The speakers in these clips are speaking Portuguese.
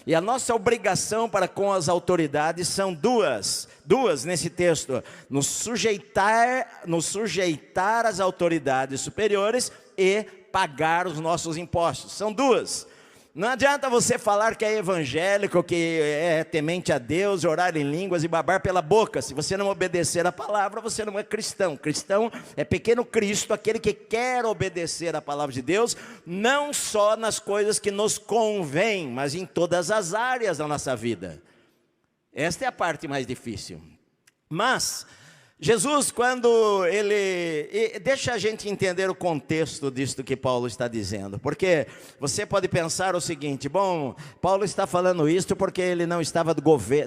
E a nossa obrigação para com as autoridades são duas nesse texto: nos sujeitar às autoridades superiores e pagar os nossos impostos. São duas. Não adianta você falar que é evangélico, que é temente a Deus, orar em línguas e babar pela boca. Se você não obedecer a palavra, você não é cristão. Cristão é pequeno Cristo, aquele que quer obedecer a palavra de Deus, não só nas coisas que nos convém, mas em todas as áreas da nossa vida. Esta é a parte mais difícil. Mas Jesus, quando ele... Deixa a gente entender o contexto disso que Paulo está dizendo. Porque você pode pensar o seguinte: bom, Paulo está falando isso porque ele não estava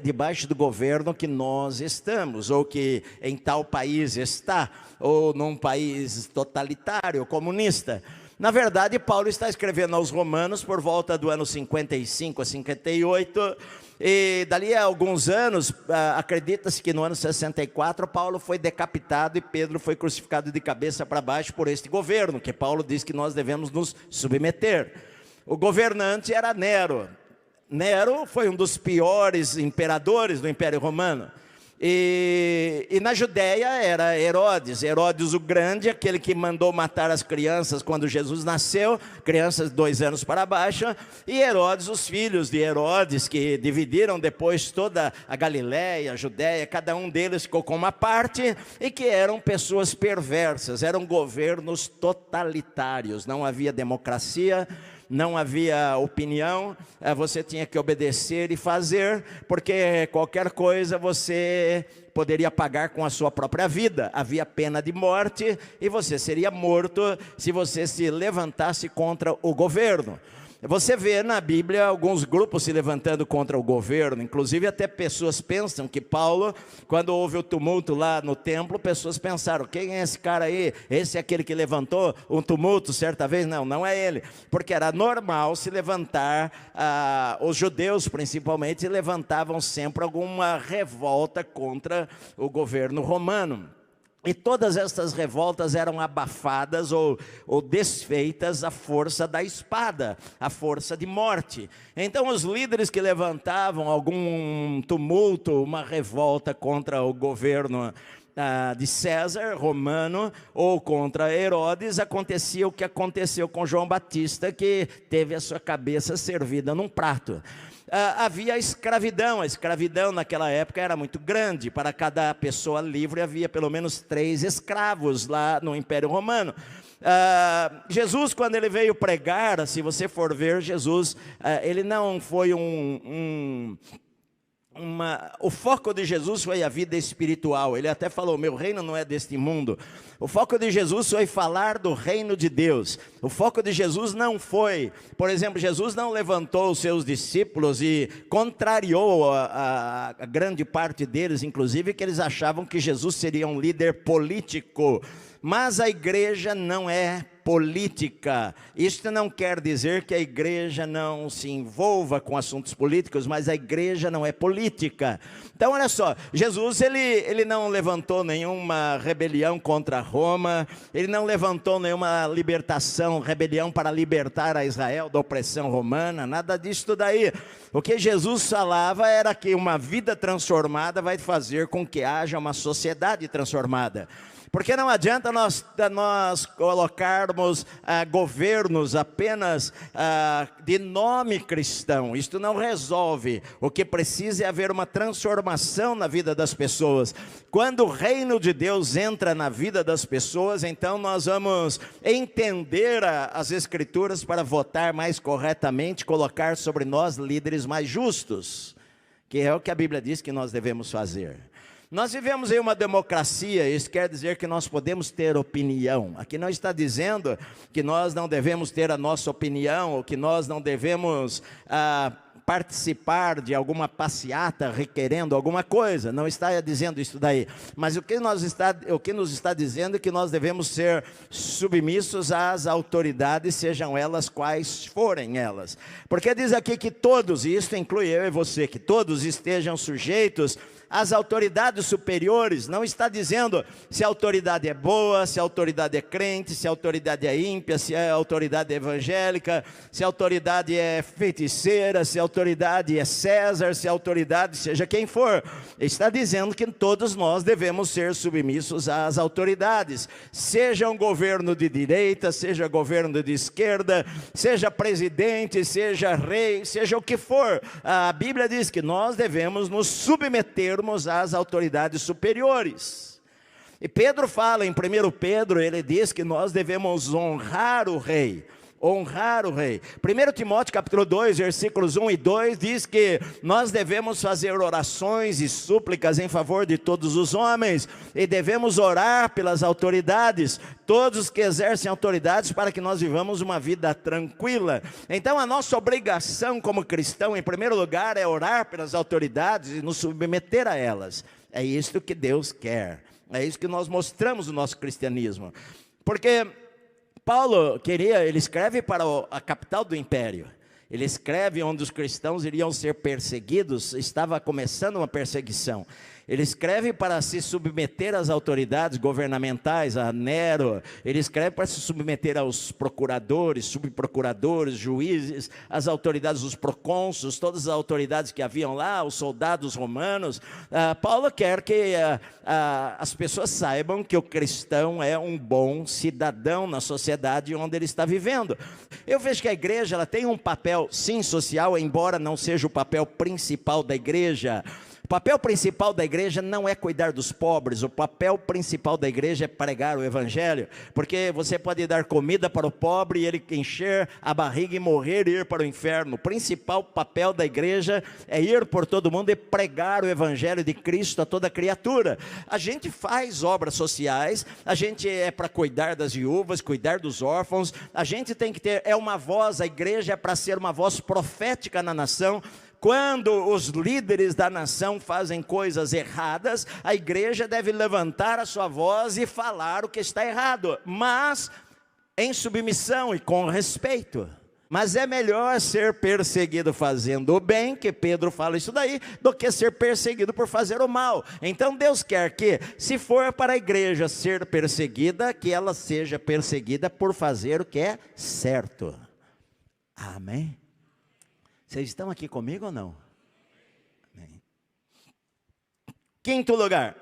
debaixo do governo que nós estamos, ou que em tal país está, ou num país totalitário, comunista. Na verdade, Paulo está escrevendo aos Romanos por volta do ano 55 a 58, e dali a alguns anos, acredita-se que no ano 64, Paulo foi decapitado e Pedro foi crucificado de cabeça para baixo por este governo, que Paulo diz que nós devemos nos submeter. O governante era Nero. Nero foi um dos piores imperadores do Império Romano. E na Judéia era Herodes o Grande, aquele que mandou matar as crianças quando Jesus nasceu, crianças de 2 anos para baixo, e Herodes, os filhos de Herodes, que dividiram depois toda a Galiléia, a Judéia, cada um deles ficou com uma parte, e que eram pessoas perversas, eram governos totalitários, não havia democracia, não havia opinião, você tinha que obedecer e fazer, porque qualquer coisa você poderia pagar com a sua própria vida. Havia pena de morte e você seria morto se você se levantasse contra o governo. Você vê na Bíblia alguns grupos se levantando contra o governo, inclusive até pessoas pensam que Paulo, quando houve o tumulto lá no templo, pessoas pensaram: quem é esse cara aí? Esse é aquele que levantou um tumulto certa vez? Não, não é ele, porque era normal se levantar, os judeus principalmente levantavam sempre alguma revolta contra o governo romano. E todas essas revoltas eram abafadas ou desfeitas à força da espada, à força de morte. Então os líderes que levantavam algum tumulto, uma revolta contra o governo de César romano, ou contra Herodes, acontecia o que aconteceu com João Batista, que teve a sua cabeça servida num prato. Havia a escravidão naquela época era muito grande. Para cada pessoa livre havia pelo menos 3 escravos lá no Império Romano. Jesus, quando ele veio pregar, se você for ver, Jesus, ele não foi o foco de Jesus foi a vida espiritual. Ele até falou: meu reino não é deste mundo. O foco de Jesus foi falar do reino de Deus. O foco de Jesus não foi, por exemplo, Jesus não levantou os seus discípulos e contrariou a grande parte deles, inclusive, que eles achavam que Jesus seria um líder político. Mas a igreja não é política. Isto não quer dizer que a igreja não se envolva com assuntos políticos, mas a igreja não é política. Então olha só, Jesus ele não levantou nenhuma rebelião contra Roma, ele não levantou nenhuma rebelião para libertar a Israel da opressão romana, nada disso daí. O que Jesus falava era que uma vida transformada vai fazer com que haja uma sociedade transformada. Porque não adianta nós colocarmos governos apenas de nome cristão. Isto não resolve. O que precisa é haver uma transformação na vida das pessoas. Quando o reino de Deus entra na vida das pessoas, então nós vamos entender as Escrituras para votar mais corretamente, colocar sobre nós líderes mais justos, que é o que a Bíblia diz que nós devemos fazer. Nós vivemos em uma democracia, isso quer dizer que nós podemos ter opinião. Aqui não está dizendo que nós não devemos ter a nossa opinião, ou que nós não devemos participar de alguma passeata requerendo alguma coisa. Não está dizendo isso daí. Mas o que nos está dizendo é que nós devemos ser submissos às autoridades, sejam elas quais forem elas. Porque diz aqui que todos, e isso inclui eu e você, que todos estejam sujeitos as autoridades superiores, não está dizendo se a autoridade é boa, se a autoridade é crente, se a autoridade é ímpia, se a autoridade é evangélica, se a autoridade é feiticeira, se a autoridade é César, se a autoridade seja quem for. Está dizendo que todos nós devemos ser submissos às autoridades, seja um governo de direita, seja governo de esquerda, seja presidente, seja rei, seja o que for. A Bíblia diz que nós devemos nos submetermos às autoridades superiores. E Pedro fala em 1 Pedro, ele diz que nós devemos honrar o rei. Honrar o rei. 1 Timóteo capítulo 2, versículos 1 e 2 diz que nós devemos fazer orações e súplicas em favor de todos os homens, e devemos orar pelas autoridades, todos que exercem autoridades, para que nós vivamos uma vida tranquila. Então a nossa obrigação como cristão, em primeiro lugar, é orar pelas autoridades e nos submeter a elas. É isso que Deus quer, é isso que nós mostramos no nosso cristianismo, porque Paulo ele escreve para a capital do império, ele escreve onde os cristãos iriam ser perseguidos, estava começando uma perseguição. Ele escreve para se submeter às autoridades governamentais, a Nero. Ele escreve para se submeter aos procuradores, subprocuradores, juízes, às autoridades, os procônsulos, todas as autoridades que haviam lá, os soldados romanos. Paulo quer que as pessoas saibam que o cristão é um bom cidadão na sociedade onde ele está vivendo. Eu vejo que a igreja ela tem um papel, sim, social, embora não seja o papel principal da igreja. O papel principal da igreja não é cuidar dos pobres, o papel principal da igreja é pregar o evangelho, porque você pode dar comida para o pobre e ele encher a barriga e morrer e ir para o inferno. O principal papel da igreja é ir por todo mundo e pregar o evangelho de Cristo a toda criatura. A gente faz obras sociais, a gente é para cuidar das viúvas, cuidar dos órfãos, a gente tem que ter, uma voz, a igreja é para ser uma voz profética na nação. Quando os líderes da nação fazem coisas erradas, a igreja deve levantar a sua voz e falar o que está errado, mas em submissão e com respeito. Mas é melhor ser perseguido fazendo o bem, que Pedro fala isso daí, do que ser perseguido por fazer o mal. Então Deus quer que, se for para a igreja ser perseguida, que ela seja perseguida por fazer o que é certo. Amém? Vocês estão aqui comigo ou não? Amém. Quinto lugar,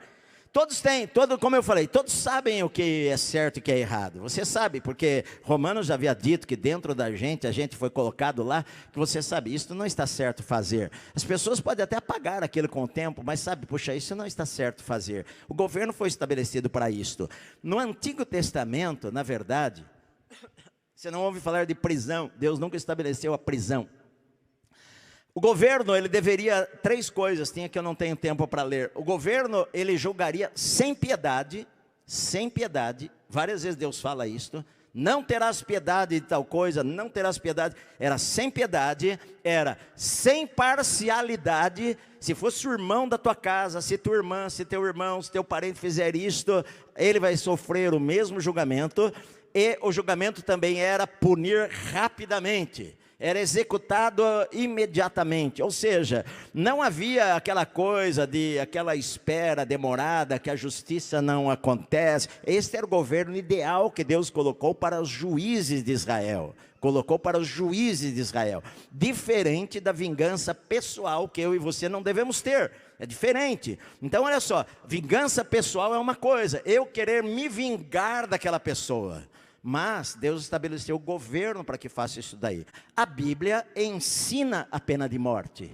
como eu falei, todos sabem o que é certo e o que é errado. Você sabe, porque Romanos já havia dito que dentro da gente, a gente foi colocado lá, que você sabe, isso não está certo fazer. As pessoas podem até apagar aquilo com o tempo, mas sabe, puxa, isso não está certo fazer. O governo foi estabelecido para isto. No Antigo Testamento, na verdade, você não ouve falar de prisão, Deus nunca estabeleceu a prisão. O governo, ele deveria, 3 coisas, tinha que eu não tenho tempo para ler. O governo, ele julgaria sem piedade, várias vezes Deus fala isto, não terás piedade de tal coisa, não terás piedade, era sem piedade, era sem parcialidade. Se fosse o irmão da tua casa, se tua irmã, se teu irmão, se teu parente fizer isto, ele vai sofrer o mesmo julgamento, e o julgamento também era punir rapidamente. Era executado imediatamente, ou seja, não havia aquela coisa aquela espera demorada, que a justiça não acontece. Este era o governo ideal que Deus colocou para os juízes de Israel, diferente da vingança pessoal que eu e você não devemos ter. É diferente. Então olha só, vingança pessoal é uma coisa, eu querer me vingar daquela pessoa. Mas Deus estabeleceu o governo para que faça isso daí. A Bíblia ensina a pena de morte.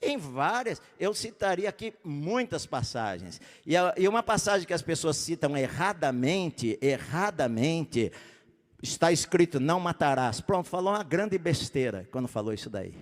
Em várias, eu citaria aqui muitas passagens. E uma passagem que as pessoas citam erradamente, está escrito, não matarás. Pronto, falou uma grande besteira quando falou isso daí.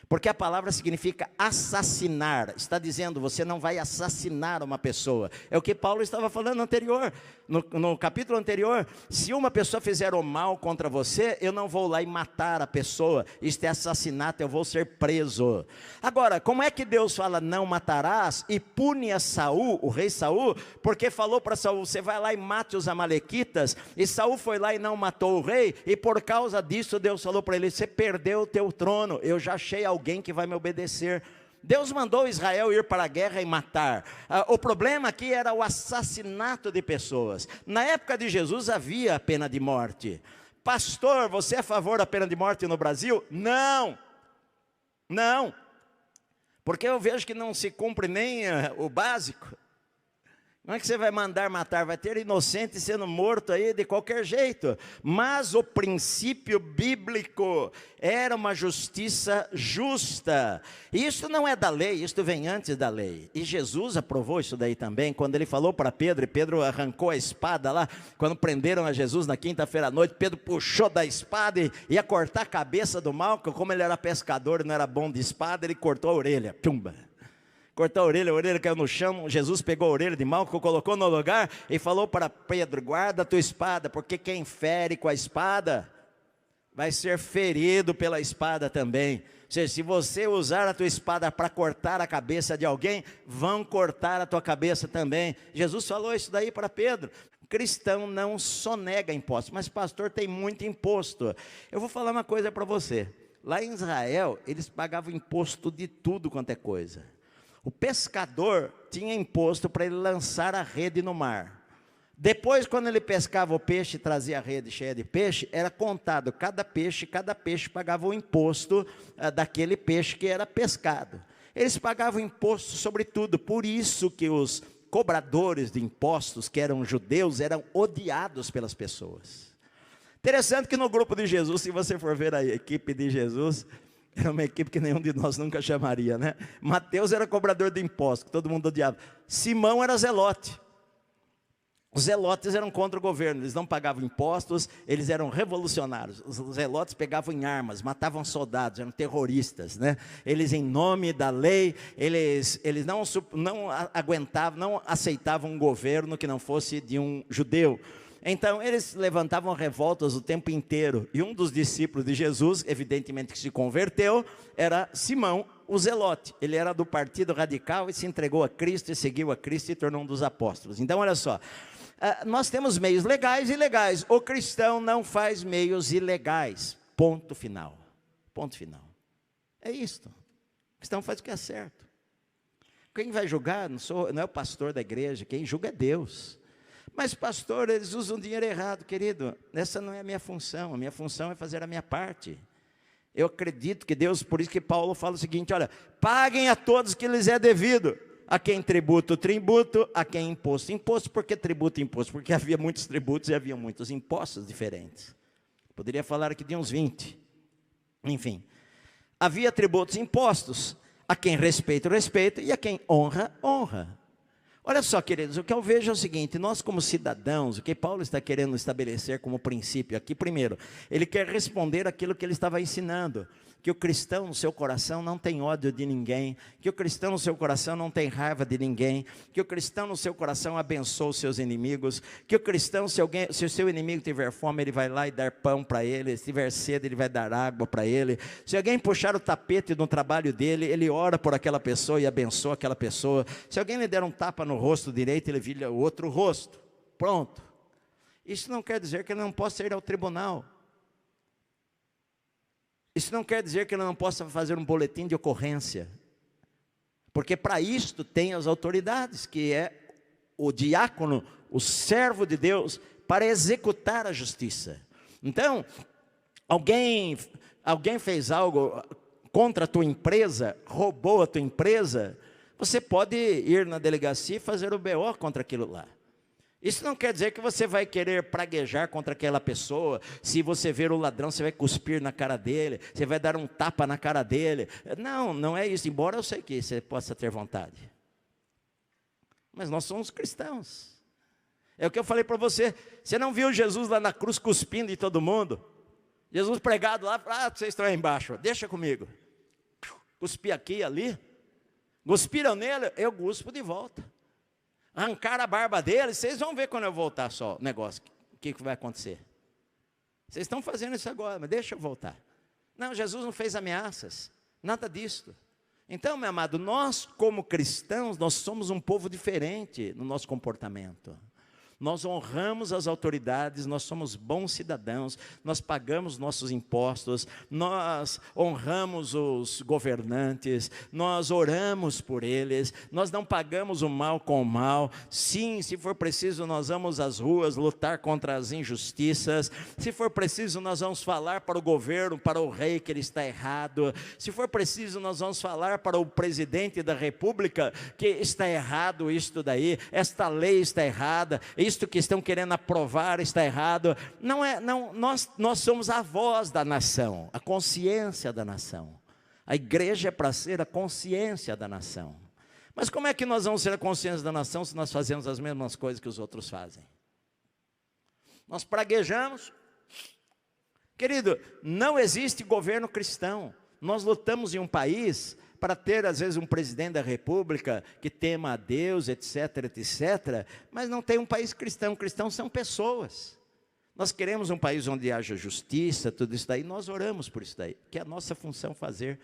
Porque a palavra significa assassinar, está dizendo, você não vai assassinar uma pessoa. É o que Paulo estava falando anterior, no capítulo anterior. Se uma pessoa fizer o mal contra você, eu não vou lá e matar a pessoa, isto é assassinato, eu vou ser preso. Agora, como é que Deus fala não matarás e pune a Saul, o rei Saul? Porque falou para Saul, você vai lá e mate os amalequitas, e Saul foi lá e não matou o rei, e por causa disso Deus falou para ele, você perdeu o teu trono, eu já achei alguém que vai me obedecer. Deus mandou Israel ir para a guerra e matar. O problema aqui era o assassinato de pessoas. Na época de Jesus havia a pena de morte. Pastor, você é a favor da pena de morte no Brasil? Não. Não. Porque eu vejo que não se cumpre nem o básico. Como é que você vai mandar matar? Vai ter inocente sendo morto aí de qualquer jeito. Mas o princípio bíblico era uma justiça justa. E isso não é da lei, isso vem antes da lei. E Jesus aprovou isso daí também, quando ele falou para Pedro, e Pedro arrancou a espada lá, quando prenderam a Jesus na quinta-feira à noite, Pedro puxou da espada e ia cortar a cabeça do Malco. Como ele era pescador e não era bom de espada, ele cortou a orelha. Pumba! Cortou a orelha caiu no chão. Jesus pegou a orelha de Malco, colocou no lugar e falou para Pedro: guarda a tua espada, porque quem fere com a espada vai ser ferido pela espada também. Ou seja, se você usar a tua espada para cortar a cabeça de alguém, vão cortar a tua cabeça também. Jesus falou isso daí para Pedro. Cristão não sonega imposto, mas pastor, tem muito imposto. Eu vou falar uma coisa para você. Lá em Israel, eles pagavam imposto de tudo quanto é coisa. O pescador tinha imposto para ele lançar a rede no mar. Depois, quando ele pescava o peixe e trazia a rede cheia de peixe, era contado cada peixe pagava o imposto daquele peixe que era pescado. Eles pagavam imposto sobre tudo, por isso que os cobradores de impostos, que eram judeus, eram odiados pelas pessoas. Interessante que no grupo de Jesus, se você for ver a equipe de Jesus, era uma equipe que nenhum de nós nunca chamaria, né? Mateus era cobrador de impostos, que todo mundo odiava. Simão era zelote. Os zelotes eram contra o governo, eles não pagavam impostos, eles eram revolucionários. Os zelotes pegavam em armas, matavam soldados, eram terroristas, né? Eles, em nome da lei, eles não aguentavam, não aceitavam um governo que não fosse de um judeu. Então, eles levantavam revoltas o tempo inteiro. E um dos discípulos de Jesus, evidentemente que se converteu, era Simão, o zelote. Ele era do partido radical e se entregou a Cristo e seguiu a Cristo e tornou um dos apóstolos. Então, olha só, nós temos meios legais e ilegais. O cristão não faz meios ilegais. Ponto final. Ponto final. É isto. O cristão faz o que é certo. Quem vai julgar não é o pastor da igreja, quem julga é Deus. Mas pastor, eles usam dinheiro errado, querido. Essa não é a minha função é fazer a minha parte. Eu acredito que Deus, por isso que Paulo fala o seguinte, olha, paguem a todos que lhes é devido. A quem tributo, tributo, a quem imposto, imposto. Por que tributo, imposto? Porque havia muitos tributos e havia muitos impostos diferentes. Poderia falar aqui de uns 20. Enfim, havia tributos e impostos. A quem respeita, respeita, e a quem honra, honra. Olha só, queridos, o que eu vejo é o seguinte, nós como cidadãos, o que Paulo está querendo estabelecer como princípio aqui, primeiro, ele quer responder aquilo que ele estava ensinando, que o cristão no seu coração não tem ódio de ninguém, que o cristão no seu coração não tem raiva de ninguém, que o cristão no seu coração abençoa os seus inimigos, que o cristão, se o seu inimigo tiver fome, ele vai lá e dar pão para ele, se tiver sede, ele vai dar água para ele, se alguém puxar o tapete no trabalho dele, ele ora por aquela pessoa e abençoa aquela pessoa, se alguém lhe der um tapa no rosto direito, ele vira o outro rosto, pronto. Isso não quer dizer que ele não possa ir ao tribunal. Isso não quer dizer que ele não possa fazer um boletim de ocorrência, porque para isto tem as autoridades, que é o diácono, o servo de Deus, para executar a justiça. Então, alguém fez algo contra a tua empresa, roubou a tua empresa, você pode ir na delegacia e fazer o BO contra aquilo lá. Isso não quer dizer que você vai querer praguejar contra aquela pessoa. Se você ver o ladrão, você vai cuspir na cara dele, você vai dar um tapa na cara dele. Não, não é isso, embora eu sei que você possa ter vontade. Mas nós somos cristãos. É o que eu falei para você. Você não viu Jesus lá na cruz cuspindo em todo mundo? Jesus pregado lá, vocês estão aí embaixo, deixa comigo. Cuspi aqui e ali. Cuspiram nele, eu cuspo de volta. Arrancaram a barba dele, vocês vão ver quando eu voltar só o negócio, o que vai acontecer. Vocês estão fazendo isso agora, mas deixa eu voltar. Não, Jesus não fez ameaças, nada disso. Então, meu amado, nós como cristãos, nós somos um povo diferente no nosso comportamento. Nós honramos as autoridades, nós somos bons cidadãos, nós pagamos nossos impostos, nós honramos os governantes, nós oramos por eles, nós não pagamos o mal com o mal. Sim, se for preciso, nós vamos às ruas lutar contra as injustiças. Se for preciso, nós vamos falar para o governo, para o rei que ele está errado. Se for preciso, nós vamos falar para o presidente da república que está errado isto daí, esta lei está errada, isto que estão querendo aprovar está errado. Nós somos a voz da nação, a consciência da nação. A igreja é para ser a consciência da nação. Mas como é que nós vamos ser a consciência da nação se nós fazemos as mesmas coisas que os outros fazem? Nós praguejamos. Querido, não existe governo cristão. Nós lutamos em um país para ter, às vezes, um presidente da república que tema a Deus, etc, etc, mas não tem um país cristão. Cristãos são pessoas. Nós queremos um país onde haja justiça, tudo isso daí, nós oramos por isso daí, que é a nossa função fazer.